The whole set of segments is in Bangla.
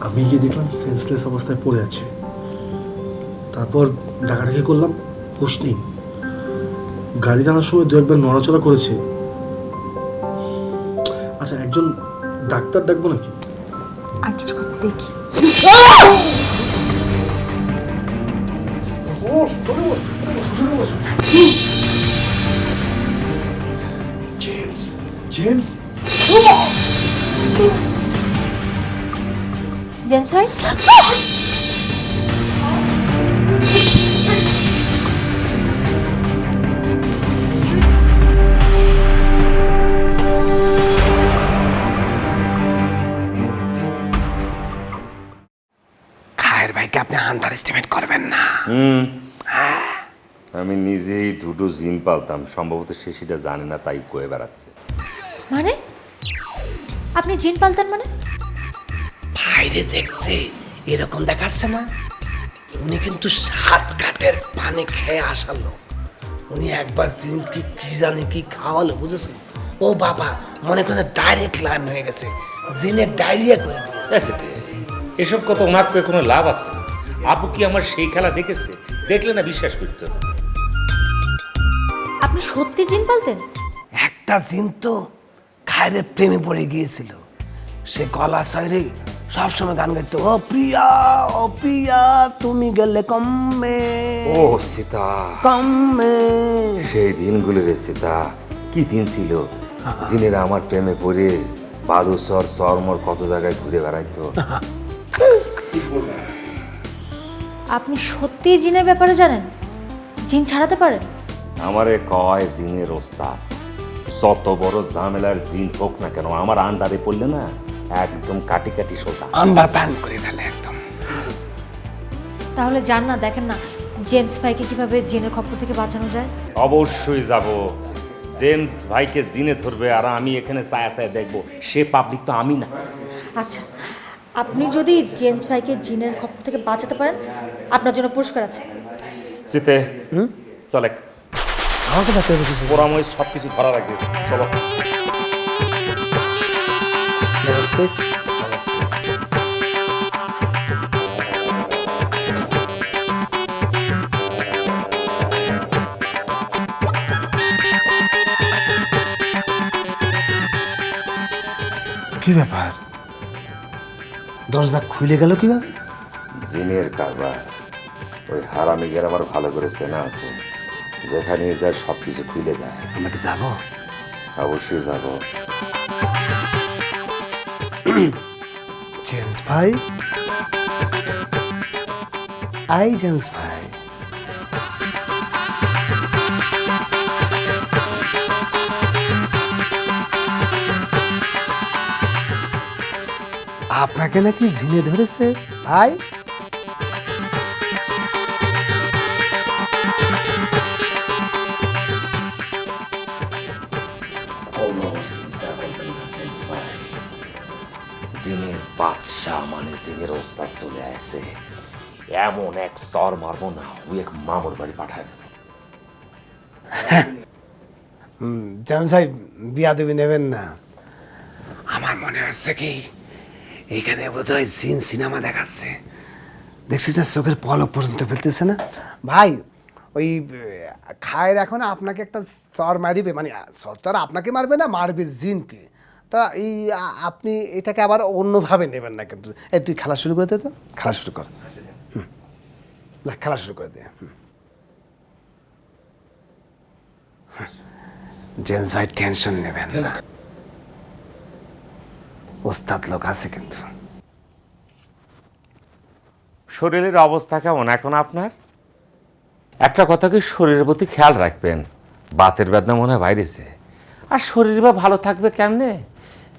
আমি গিয়ে দেখলাম সেন্সলেস অবস্থায় পড়ে আছে। তারপর ডাকাডাকি করলাম, হুঁশ নেই। গাড়ি টানার সময় দু একবার নড়াচড়া করেছে। আচ্ছা, একজন ডাক্তার ডাকবো নাকি? আর কিছু করতে দেখি। জেমস, জেমস, জেমস ভাই, খায়ের ভাইকে আপনি আন্ডার এস্টিমেট করবেন না। আমি নিজেই দুটো জিন পালতাম, সম্ভবত সে সেটা জানে না, তাই কয়ে বেড়াচ্ছে। মানে আপনি জিন পাল্টান মানে? বাইরে দেখতে এরকম দেখাচ্ছে না, উনি কিন্তু 7 ঘাটের পানি খেয়ে আসালো। উনি একবার জিন কি জানি কি খাওয়ালো, বুঝেছেন? ও বাবা, মনে করে ডাইরেক্ট লাইন হয়ে গেছে, জিনের ডায়রিয়া করে দিয়েছে। এসব কথা ওনার কয়ে কোনো লাভ আছে? আপু কি আমার সেই খেলা দেখেছে? দেখলে না বিশ্বাস করতো। আপনি সত্যি জিন পালতেন? একটা জিন তো খায়ের প্রেমে পড়ে গিয়েছিল। সে গলা সাইরে সবসময় গান গাইতো, ও প্রিয়া তুমি গেলে কমে ও সীতা, কমে। সেই দিনগুলো রে সীতা, কি দিন ছিল। জিনেরা আমার প্রেমে পড়ে বালুচর চরমর কত জায়গায় ঘুরে বেড়াইতো। আপনি সত্যি জিনের ব্যাপারে জানেন? জিন ছাড়াতে পারেন? আমারে কয় জিনের ওস্তাদ। যত বড় ঝামেলার জিন হোক না কেন, আমার আন্ডারে পড়লে না একদম কাটি কাটি সোজা। আন্ডার প্যান করে ফেলে একদম। তাহলে যান না, দেখেন না জেমস ভাইকে কিভাবে জিনের খপ্পর থেকে বাঁচানো যায়। অবশ্যই যাব। জেমস ভাইকে জিনে ধরবে আর আমি এখানে ছায়া ছায়া দেখবো, সে পাবলিক তো আমি না। আচ্ছা, আপনি যদি জেমস ভাইকে জিনের খপ্পর থেকে বাঁচাতে পারেন, আপনার জন্য পুরস্কার আছে। শীতে চলে, আমাকে যাতে হবে কিছু। পোড়াময় সব কিছু ধরা রাখবে। চলো। নমস্তে। কি ব্যাপার, দরজা খুলে গেল কিভাবে? জিনের কারবার। ওই হারামিদের আবার ভালো করে চেনা আছে, যেখানে যায় সব কিছু খুলে যায়। আমরা কি যাবো? অবশ্যই যাব। জেমস ভাই, জেমস ভাই, আপনাকে নাকি জিনে ধরেছে ভাই? জিনের বাদশাহ মানে জিনের ওস্তাদ চলে আসে। এমন এক চর মারবো না, ওই এক মামুর বাড়ি পাঠায় দেবো। জেমস ভাই, বিয়া দেবী নেবেন না? আমার মনে হচ্ছে কি এখানে বোধহয় জিন সিনেমা দেখাচ্ছে। দেখছিস না, চোখের পলক পর্যন্ত ফেলতেছে না ভাই। ওই খায়ের এখন আপনাকে একটা চর মারিবে, মানে চর তো আর আপনাকে মারবে না, মারবে জিনকে। তা এই আপনি এটাকে আবার অন্যভাবে নেবেন না কিন্তু। এই তুই খেলা শুরু করে দে তো, খেলা শুরু কর। না, খেলা শুরু করে দে। জেমস ভাই টেনশন নেবেন না, ওস্তাদ লোক আছে কিন্তু। শরীরের অবস্থা কেমন এখন আপনার? একটা কথা কি, শরীরের প্রতি খেয়াল রাখবেন। বাতের বেদনা মনে হয় বাইরেছে। আর শরীর বা ভালো থাকবে কেমনে?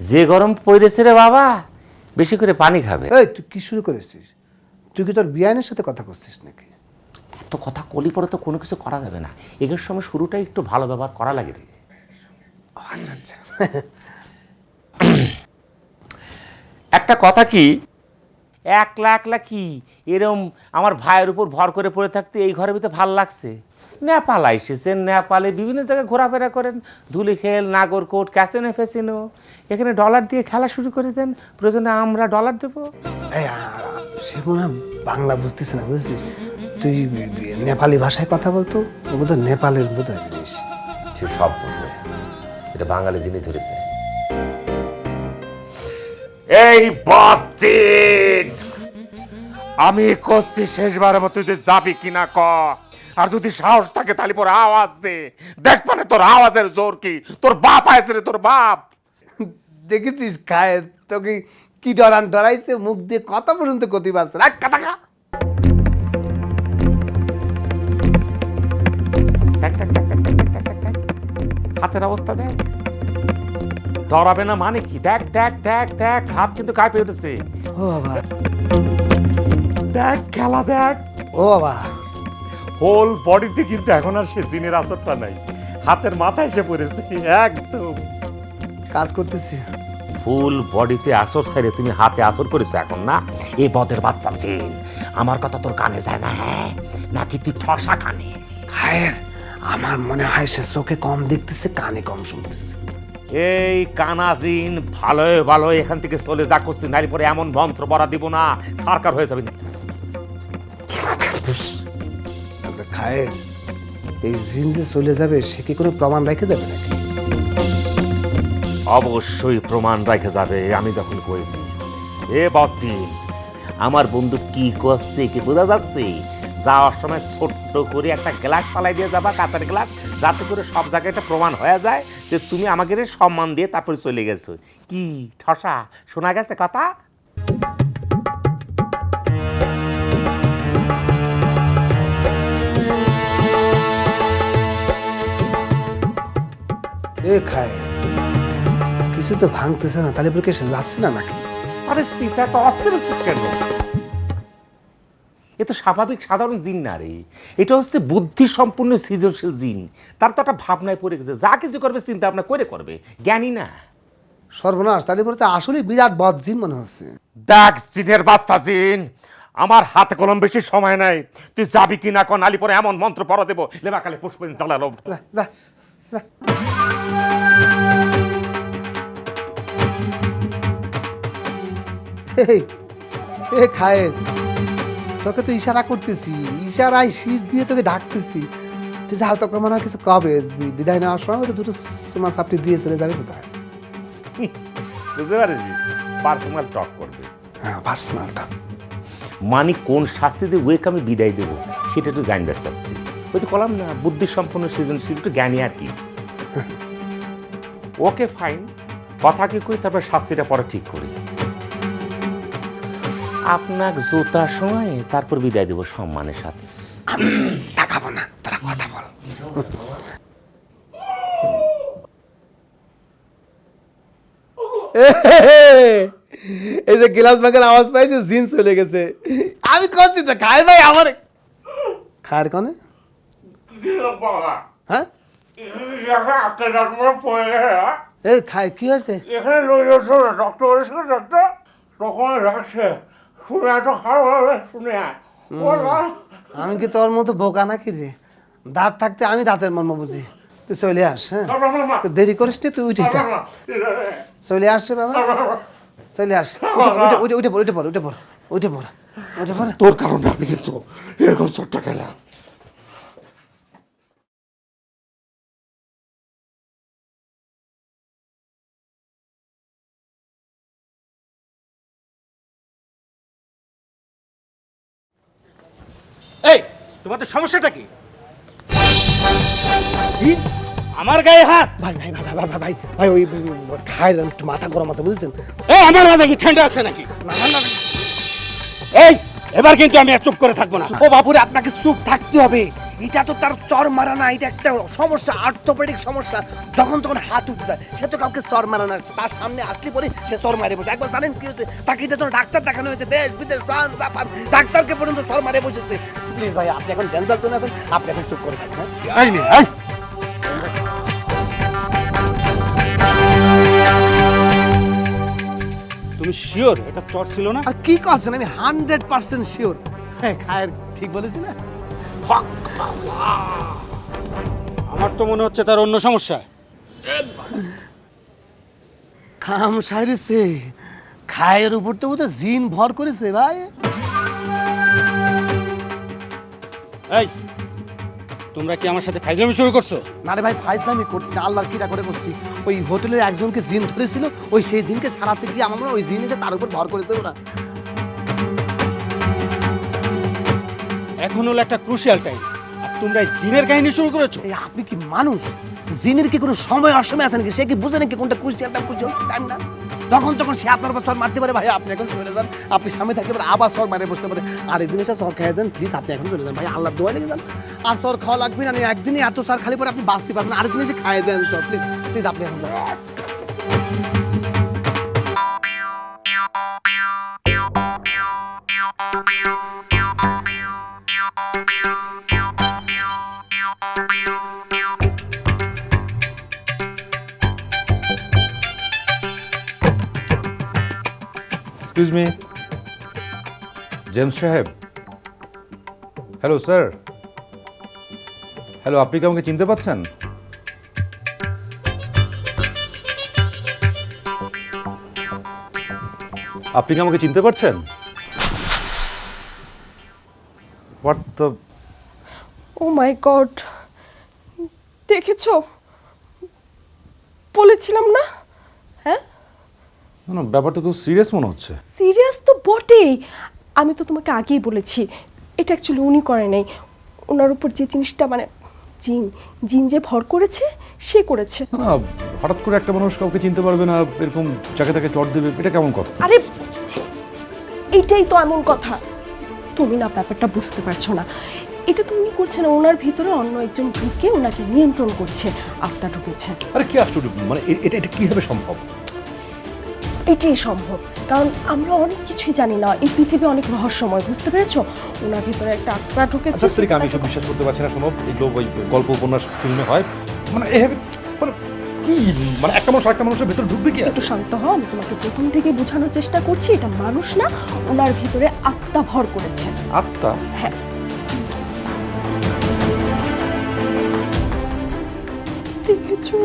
যে গরম পড়েছে রে বাবা, বেশি করে পানি খাবে। এই তুই কি শুরু করেছিস? তুই কি তোর বিয়ানের সাথে কথা করছিস নাকি? এত কথা কলি পরে তো কোনো কিছু করা যাবে না। এগুলোর সময় শুরুটাই একটু ভালো ব্যবহার করা লাগে রে। আচ্ছা আচ্ছা। একটা কথা কি, একলা একলা কি এরম আমার ভাইয়ের উপর ভর করে পড়ে থাকতে এই ঘরের ভিতরে ভাল লাগছে? নেপাল এসেছেন, নেপালে বিভিন্ন জায়গায় ঘোরাফেরা করেন, ধুলিখেল, নাগরকোট, ক্যাসিনো ফেসিনো, এখানে ডলার দিয়ে খেলা শুরু করে দেন, প্রয়োজনে আমরা ডলার দেবো। এই সে মনে হয় বাংলা বুঝতেছে না, বুঝছিস? তুই নেপালি ভাষায় কথা বলতো, ও বোধহয় নেপালের বোধহয় জিনিস। সে সব বুঝে, এটা বাঙালি যিনি ধরেছে। এই বাতিন, আমি করছি শেষবারের মতো, তুই যাবি কিনা ক, আর যদি সাহস থাকে তাহলে পরে আওয়াজ দে, দেখ মানে তোর আওয়াজের জোর কি, তোর বাপ আছে রে, তোর বাপ। দেখেছিস খায়ের তোকে কি ডরাইছে, মুখ দিয়ে কথা পর্যন্ত ক্ষতি পাচ্ছে না, কাটা খা। দেখ, দেখ, দেখ, দেখ, দেখ, দেখ, দেখ, দেখ। হাতের অবস্থা দেখ, ডরাবে না মানে কি, দেখ দেখ দেখ দেখ, হাত কিন্তু কাঁপে উঠেছে। ও বাবা, দেখ খেলা দেখ, ও বাবা, হোল বডিতে কিন্তু এখন আর সে জিনের আসরটা নাই, হাতের মাথায় এসে পড়েছে একদম। কাজ করতেছি। ফুল বডিতে আসর ছেড়ে তুমি হাতে আসর করেছো এখন না? এই বদের বাচ্চা জিন, আমার কথা তোর কানে যায় না? হ্যাঁ, নাকি তুই ঠসা কানে? খায়ের আমার মনে হয় সে চোখে কম দেখতেছে, কানে কম শুনতেছে। এই কানাজিন, ভালোই ভালো এখান থেকে চলে যা করছি, নাইলে পরে এমন মন্ত্র পড়া দিব না, সরকার হয়ে যাবে না। আচ্ছা খায়ের, এই জিন যে চলে যাবে সে কি কোনো প্রমাণ রেখে যাবে নাকি? অবশ্যই প্রমাণ রেখে যাবে, আমি যখন কয়েছি। এ বাচ্চি, আমার বন্ধু কি করছে কি বোঝা যাচ্ছে? যাওয়ার সময় ছোট্ট করে একটা গ্লাস পালাই দিয়ে যাবা, কাঁচের গ্লাস, যাতে করে সব জায়গায় একটা প্রমাণ হয়ে যায় যে তুমি আমাকে সম্মান দিয়ে তারপরে চলে গেছো। কি ঠসা শোনা গেছে কথা? এ খায় কিছু তো ভাঙতেছে না, তাহলে বলে সে যাচ্ছে না নাকি? আরে সীতা তো অস্থির হচ্ছিস কেন? এ তো স্বাভাবিক সাধারণ জিন না রে, এটা হচ্ছে বুদ্ধি সম্পূর্ণ সৃজনশীল জিন। তার তো একটা ভাবনায় পড়ে গেছে, যা কিছু করবে চিন্তা ভাবনা করে করবে, জ্ঞানী না। সর্বনাশ, তাহলে পরে তো আসলে বিরাট বদ জিন মনে হচ্ছে। দেখ জিনের বাচ্চা জিন, আমার হাতে কলম বেশি সময় নাই, তুই যাবি কি না কোন, আলি পরে এমন মন্ত্র পড়া দেবো, লেবাকালে পুষ্পেন জ্বালালো। যা যা যা। এই, এ খায়ের, তোকে তো ইশারা করতেছি, ইশারায় শীষ দিয়ে তোকে ডাকতেছি, তুই যা, তোকে মনে হয় কিছু কবে বিদায় নেওয়ার সময় তো দুটো সোমা সাপটি দিয়ে চলে যাবে কোথায়? বুঝতে পারিস, পার্সোনাল টক করবে। হ্যাঁ, পার্সোনালটা মানে কোন শাস্তিতে ওয়েক আমি বিদায় দেবো সেটা একটু জানতে চাচ্ছি। ওই তো কলাম না, বুদ্ধি সম্পন্ন সৃজনশীল, একটু জ্ঞানী আর কি। ওকে ফাইন, কথা কি কই, তারপর শাস্তিটা পরে ঠিক করি। আপনার জুতার সময় তারপর বিদায় দেবো সম্মানের সাথে। আমি তাকাবো না, তোরা কথা বল। এই যে গ্লাস ভাঙার আওয়াজ পাইছে, জিন চলে গেছে। আমি করছি তো খায় ভাই, আমার খায়ের কনে। হ্যাঁ, এই খায় কি হয়েছে? এখানে ডক্টর এসে ডক্টর তখন রাখছে শুনে এত খারাপ হবে শুনে আমি কি তোর মতো বোকা নাকি রে? দাঁত থাকতে আমি দাঁতের মর্ম বুঝি। তুই চলে আস, হ্যাঁ, তুই দেরি করিস তুই উঠে যা, চলে আস রে বাবা, চলে আস। উঠে পড়, উঠে পড়, উঠে পড়, উঠে পড়, উঠে পড়। তোর কারণে আমি কিন্তু এরকম ছোট্ট খেলাম। এই তোমাদের সমস্যাটা কি? আমার গায়ে হাত? ভাই ভাই ভাই ভাই ভাই ভাই ভাই, ওই খায় একটু মাথা গরম আছে বুঝছেন? এই আমার মাথা কি ঠান্ডা আছে নাকি? এই এবার কিন্তু আমি আর চুপ করে থাকবো না। ও বাপুরে, আপনাকে চুপ থাকতে হবে। এটা তো তার চর মারা না, এটা একটা সমস্যা, আর্থোপেডিক সমস্যা। যখন তখন হাত উঠতে যায়, সে তো কাউকে চর মারা না, তার সামনে আসলে পরে সে চর মারে বসে। একবার জানেন কি হয়েছে? তাকে যে ডাক্তার দেখানো হয়েছে, দেশ বিদেশ ফ্রান্স জাপান, ডাক্তারকে পর্যন্ত চর মারে বসেছে। প্লিজ ভাই, আপনি এখন ডেঞ্জার জোনে আছেন, আপনি এখন চুপ করে থাকেন। তুমি শিওর এটা চট ছিল না? আর কি করছেন? আমি 100% শিওর। হ্যাঁ, খায়ের ঠিক বলেছি না? আমার তো মনে হচ্ছে তার অন্য সমস্যা। খাম সাইরেছে, খায়ের উপর তো বোধহয় জিন ভর করেছে ভাই। এই, তোমরা কি আমার সাথে ফাইজলামি শুরু করছো? না রে ভাই, ফাইজলামি করছি না, আল্লাহর কিরা করে করছি। ওই হোটেলের একজনকে জিন ধরেছিল, ওই সেই জিনকে সারাতে গিয়ে আমার মনে হয় ওই জিন এসে তার উপর ভর করেছে ওরা। এখন হলো একটা ক্রুশিয়াল টাইম, আর তোমরা এই জিনের কাহিনী শুরু করেছো। এই আপনি কি মানুষ? জিনের কি কোনো সময় অসময় আছে নাকি? সে কি বুঝে নাকি কোনটা কুশিয়ালটা কুশিয়াল টাইম না? যখন তখন সে আপনার উপর সর মারতে পারে। ভাই আপনি এখন চলে যান, আপনি সামনে থাকলে পারে আবার সর মারে বসতে পারে। আর একদিন এসে সর খেয়ে যান প্লিজ, আপনি এখন চলে যান ভাই, আল্লাহর দোয়া লেগে যান। আর সর খাওয়া লাগবে না, একদিনই এত সর খালি পরে আপনি বাঁচতে পারবেন। আরেকদিন এসে খায় যান সর, প্লিজ প্লিজ আপনি এখন যান। এক্সকিউজ মি, জেমস সাহেব। Hello sir. হ্যালো, আপনি কি আমাকে চিনতে পাচ্ছেন? আপনি কি আমাকে চিনতে পারছেন? What the... oh my God, দেখেছো? বলেছিলাম না? হ্যাঁ, না, ব্যাপারটা তো সিরিয়াস মনে হচ্ছে। সিরিয়াস তো বটেই। আমি তো তোমাকে আগেই বলেছি এটা অ্যাকচুয়ালি উনি করে নাই, ওনার উপর যে জিনিসটা মানে জিন জিন যে ভর করেছে সে করেছে। না, হঠাৎ করে একটা মানুষ কাউকে চিনতে পারবে না, এরকম যাকে তাকে চট দেবে, এটা কেমন কথা? আরে এইটাই তো এমন কথা, তুমি না ব্যাপারটা বুঝতে পারছো না। এটা তো উনি করছে না, ওনার ভিতরে অন্য একজন ঢুকে ওনাকে নিয়ন্ত্রণ করছে, আত্মা ঢুকেছে। আরে কি আশ্চর্য, মানে এটা কিভাবে সম্ভব? এটাই সম্ভব, কারণ আমরা অনেক কিছুই জানি না, এই পৃথিবী অনেক রহস্যময়, বুঝতে পেরেছো? ওনার ভিতরে একটা আত্মা ঢুকেছে। আমি সব বিশ্বাস করতে পারছি না। শোনো, এগুলো ওই গল্প উপন্যাস ফিল্মে হয়, মানে এভাবে মানে কি, মানে একটা মানুষ একটা মানুষের ভিতরে ঢুকবে কি? একটু শান্ত হও, আমি তোমাকে প্রথম থেকে বোঝানোর চেষ্টা করছি, এটা মানুষ না, ওনার ভিতরে আত্মা ভর করেছে। আত্মা? হ্যাঁ, দেখেছো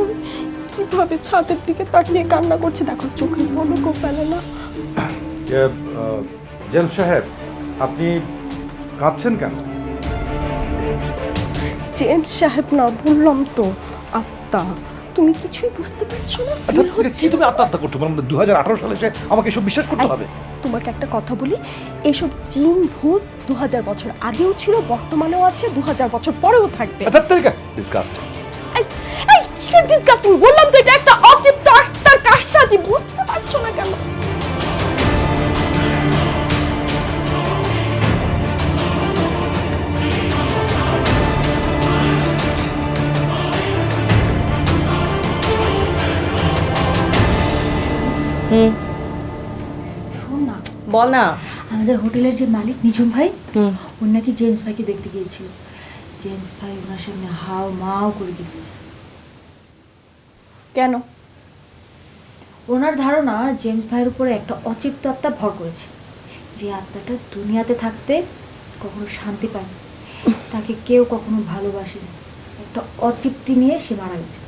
কিভাবে ছাদের দিকে তাকিয়ে কান্না করছে, দেখো চোখের পলকও ফেলে না। জেমস সাহেব, আপনি কাঁদছেন কেন? জেমস সাহেব না, বললাম তো আত্মা। তুমি কিছুই বুঝতে পারছো না? feel হচ্ছে কি তুমি আত্মহত্যা করছো? মানে 2018 সালে এসে আমাকে সব বিশ্বাস করতে হবে? তোমাকে একটা কথা বলি, এসব জিন ভূত 2000 বছর আগেও ছিল, বর্তমানেও আছে, 2000 বছর পরেও থাকবে। ডিসকাস্টিং। এই এই কিসের ডিসকাস্টিং? বললাম তো এটা একটা অতৃপ্ত আত্মার কারসাজি, বুঝতে পারছো না কেন? শোন না, বল না। আমাদের হোটেলের যে মালিক নিঝুম ভাই, ওর নাকি জেমস ভাইকে দেখতে গিয়েছিল। জেমস ভাই ওনার সামনে হাও মাও করে দিয়েছে। কেন? ওনার ধারণা জেমস ভাইয়ের উপরে একটা অতৃপ্ত আত্মা ভর করেছে, যে আত্মাটা দুনিয়াতে থাকতে কখনো শান্তি পায়নি, তাকে কেউ কখনো ভালোবাসেনি, একটা অতৃপ্তি নিয়ে সে মারা গেছে।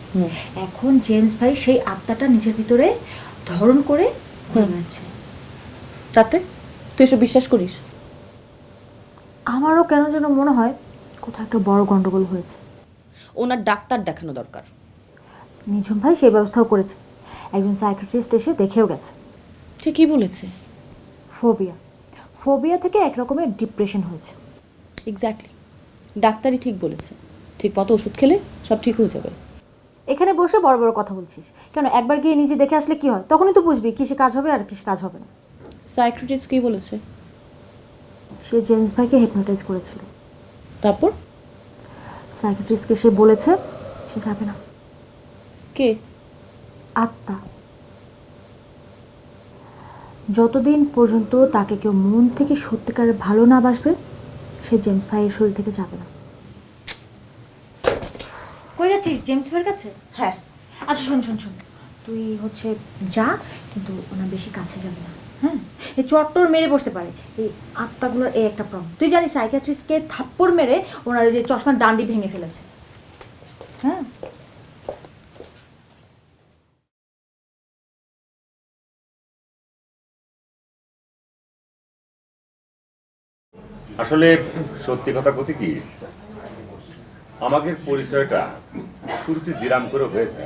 এখন জেমস ভাই সেই আত্মাটা নিজের ভিতরে ধারণ করে ঘুমাচ্ছে। তাতে তুই এসব বিশ্বাস করিস? আমারও কেন যেন মনে হয় কোথাও একটা বড় গন্ডগোল হয়েছে। ওনার ডাক্তার দেখানো দরকার। নিঝুম ভাই সেই ব্যবস্থাও করেছে, একজন সাইকিয়াট্রিস্ট এসে দেখেও গেছে। সে কি বলেছে? ফোবিয়া, ফোবিয়া থেকে এক রকমের ডিপ্রেশন হয়েছে। এক্স্যাক্টলি, ডাক্তারই ঠিক বলেছে। ঠিক মতো ওষুধ খেলে সব ঠিক হয়ে যাবে। এখানে বসে বড় বড় কথা বলছিস কেন? একবার গিয়ে নিজে দেখে আসলে কি হয়, তখনই তো বুঝবি কিসে কাজ হবে আর কিসে কাজ হবে না। সাইকিয়াট্রিস্ট কি বলেছে? সে জেমস ভাইকে হিপনোটাইজ করেছিল। তারপর? সাইকিয়াট্রিস্টকে সে বলেছে সে যাবে না। কে? আত্মা। যতদিন পর্যন্ত তাকে কেউ মন থেকে সত্যিকারের ভালো না বাসবে, সে জেমস ভাইয়ের শরীর থেকে যাবে না। কই যাচ্ছিস? জেমস ভাইয়ের কাছে? হ্যাঁ। আচ্ছা শোন শোন শোন, তুই হচ্ছে যা, কিন্তু ওনার বেশি কাছে যাবে না, হ্যাঁ? এই চট্টর মেরে বসতে পারে, এই আত্মাগুলোর এই একটা প্রবলেম। তুই জানিস সাইকিয়াট্রিস্টকে থাপ্পড় মেরে ওনার যে চশমার ডান্ডি ভেঙে ফেলেছে। হ্যাঁ। আসলে সত্যি কথা বলতে কি, আমাদের পরিচয়টা শুরুতে জিরাম করে হয়েছে,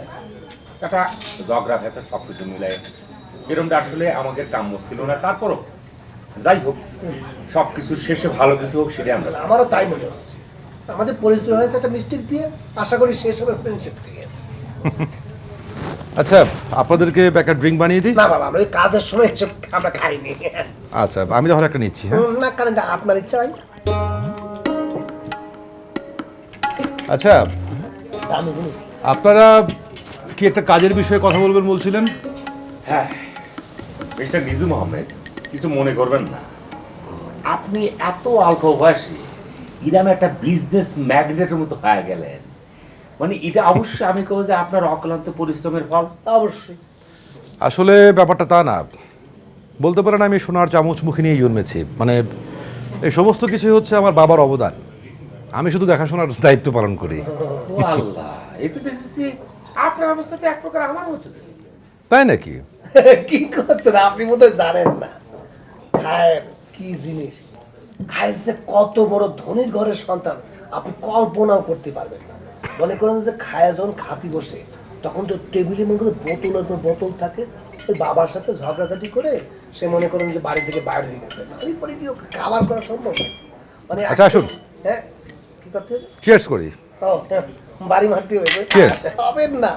একটা ঝগড়া ভেতর সব কিছু মিলাই এরকমটা আসলে আমাদের কাম্য ছিল না। তারপরও যাই হোক, সব কিছু শেষে ভালো কিছু হোক সেটাই আমরা চাই। আমারও তাই মনে হচ্ছে। আমাদের পরিচয় হয়েছে একটা মিস্টেক দিয়ে, আশা করি শেষ হবে ফ্রেন্ডশিপ থেকে। আচ্ছা, আপনাদেরকে একটা ড্রিঙ্ক বানিয়ে দিই? না বাবা, আমরা ওই কাজের সময় এসব আমরা খাইনি। আচ্ছা, আমি তাহলে একটা নিচ্ছি। হ্যাঁ, না কারণ আপনার ইচ্ছা হয়। আচ্ছা, দামি জিনিস। আপনারা কি একটা কাজের বিষয়ে কথা বলবেন বলছিলেন? হ্যাঁ মিস্টার নিজুম আহমেদ, কিছু মনে করবেন না, আপনি এত অল্প বয়সে ইরামে একটা বিজনেস ম্যাগনেটের মতো হয়ে গেলেন, মানে এটা অবশ্যই আমি কব যে আপনার অক্লান্ত পরিশ্রমের ফল। অবশ্যই। আসলে ব্যাপারটা তা না, বলতে পারেন আমি সোনার চামচ মুখে নিয়ে জন্মেছি। মানে এই সমস্ত কিছুই হচ্ছে আমার বাবার অবদান, আমি শুধু দেখাশোনার দায়িত্ব পালন করি। ও আল্লাহ, এতে দেখছি আপনার অবস্থাটা এক প্রকার আমার মতো। তাই নাকি? কি করছেন আপনি, বোধহয় জানেন না খায়ের কি জিনিস। খায়ের যে কত বড় ধনীর ঘরের সন্তান আপনি কল্পনাও করতে পারবেন না। মনে করেন যে খায়ের যখন খাতি বসে, তখন তো টেবিলের মধ্যে বোতলের পর বোতল থাকে। ওই বাবার সাথে ঝগড়াঝাটি করে সে মনে করেন যে বাড়ি থেকে বাইরে হয়ে গেছে, পরে কি খাবার করা সম্ভব নয়। মানে আচ্ছা, আসুন। হ্যাঁ, কি করতে হবে? চিয়ার্স করি। ও, হ্যাঁ, বাড়ি মারতে হবে। Cheers. হবেন না।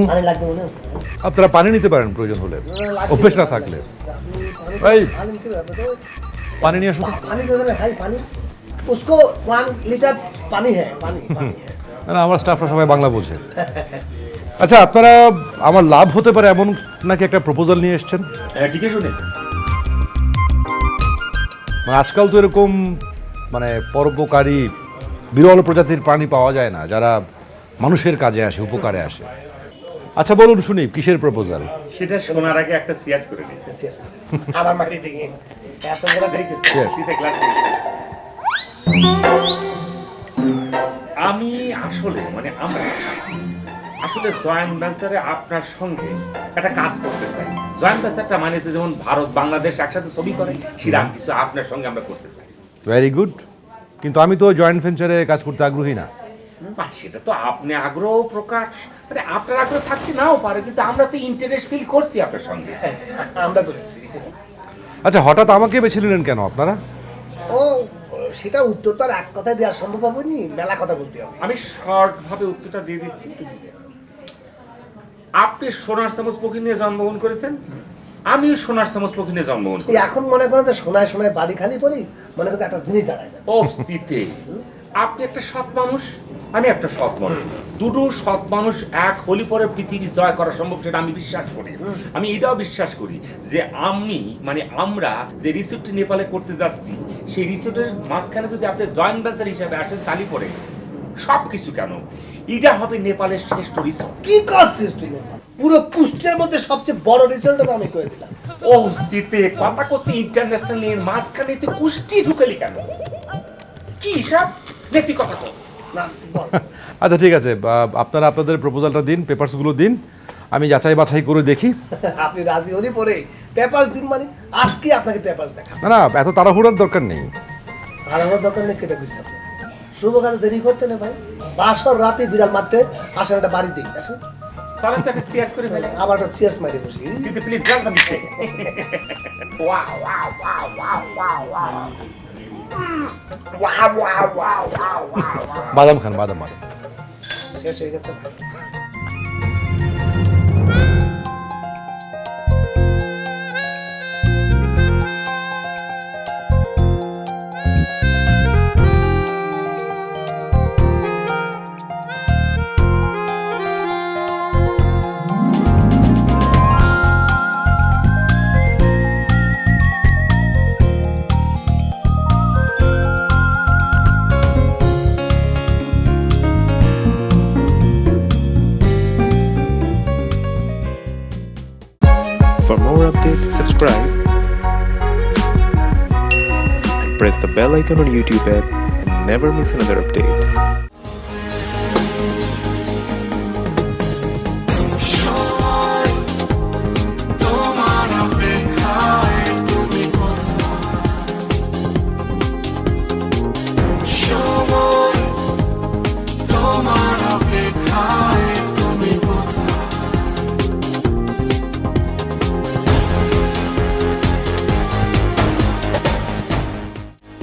পানি লাগবে মনে হচ্ছে। আপনারা পানি নিতে পারেন প্রয়োজন হলে, অভ্যেস না থাকলে। এই, পানি নিয়ে আসুন। पानी दे देना भाई, पानी उसको 1 लीटर पानी है, पानी पानी है। না, আমার স্টাফরা সবাই বাংলা বোঝে। আচ্ছা, আপনারা আমার লাভ হতে পারে এমন নাকি একটা প্রপোজাল নিয়ে এসেছেন? হ্যাঁ ঠিকই শুনেছেন। মানে আজকাল তো এরকম মানে পরোপকারী বিরল প্রজাতির প্রাণী পাওয়া যায় না যারা মানুষের কাজে আসে, উপকারে আসে। আচ্ছা বলুন শুনি, কিসের প্রপোজাল? সেটা শোনার আগে একটা সিয়াস করে নিই। Yes, আমার মারি দেখি এত বড় দেখি। Yes. আমি আসলে মানে আমরা আসলে জয়েন্ট ভেঞ্চারে আপনার সঙ্গে একটা কাজ করতে চাই। জয়েন্ট ভেঞ্চারটা মানে হচ্ছে যেমন ভারত বাংলাদেশ একসাথে ছবি করে, সেরকম কিছু আপনার সঙ্গে আমরা করতে চাই। ভেরি গুড, কিন্তু আমি তো জয়েন্ট ভেঞ্চারে কাজ করতে আগ্রহী না। আর সেটা তো আপনি আগ্রহ প্রকাশ, মানে আপনার আগ্রহ থাকতে নাও পারে, কিন্তু আমরা তো ইন্টারেস্ট ফিল করছি আপনার সঙ্গে। আমরা করেছি। আচ্ছা, হঠাৎ আমাকে বেছে নিলেন কেন আপনারা? ও, সেটা উত্তর তো আর এক কথায় দেওয়া সম্ভব হবে নি, মেলা কথা বলতে হবে। আমি শর্ট ভাবে উত্তরটা দিয়ে দিচ্ছি। আপনি সোনার চামচ পক্ষী নিয়ে জন্মগ্রহণ করেছেন, আমিও সোনার চামচ পক্ষী নিয়ে জন্মগ্রহণ এই করি। এখন মনে করেন যে সোনায় সোনায় বাড়ি খালি পড়ি, মনে করেন একটা জিনিস দাঁড়ায় না। ও শীতে, আপনি একটা সৎ মানুষ, আমি একটা সৎ মানুষ, দুটো সৎ মানুষ এক হলি পরে পৃথিবী জয় করা সম্ভব, সেটা আমি বিশ্বাস করি। আমি এটাও বিশ্বাস করি যে আমি মানে আমরা যে রিসোর্টটি নেপালে করতে যাচ্ছি, সেই রিসোর্টের মাঝখানে যদি আপনি জয়েন্ট ভেঞ্চার হিসাবে আসেন, তালি পরে সব কিছু কেন, এটা হবে নেপালের শ্রেষ্ঠ রিসোর্ট। কি করছিস তুই? পুরো কুষ্টিয়ার মধ্যে সবচেয়ে বড় রিসোর্টটা আমি করে দিলাম। ও শীতে কথা করছি ইন্টারন্যাশনাল এর মাঝখানে তুই কুষ্টি ঢুকালি কেন? কি সব দেখি কথা তো না, বল। আচ্ছা ঠিক আছে, আপনারা আপনাদের প্রপোজালটা দিন, পেপারসগুলো দিন, আমি যাচাই বাছাই করে দেখি। আপনি রাজি হলে পরে পেপার দিন, মানে আজকে আপনাকে পেপার দেখা। না না, এত তাড়াহুড়ার দরকার নেই। আর আমার দরকার নেই, কেটে বুঝছে আপনি শুভ কাজে দেরি করতে না ভাই। বাসর রাতে বিড়াল মারতে আসেন, একটা বাড়ি দিই আসেন, চলেন তাকে সিরিয়াস করে ফেলে। আবার একটা চেয়ার্স মারি বসি। শীতে please grab the mistake. Wow wow wow wow wow wow wow wow wow wow wow. বাদাম খান, বাদাম বাদাম। শেষ হয়ে গেছে ভাই। For more updates, subscribe and press the bell icon on YouTube app and never miss another update.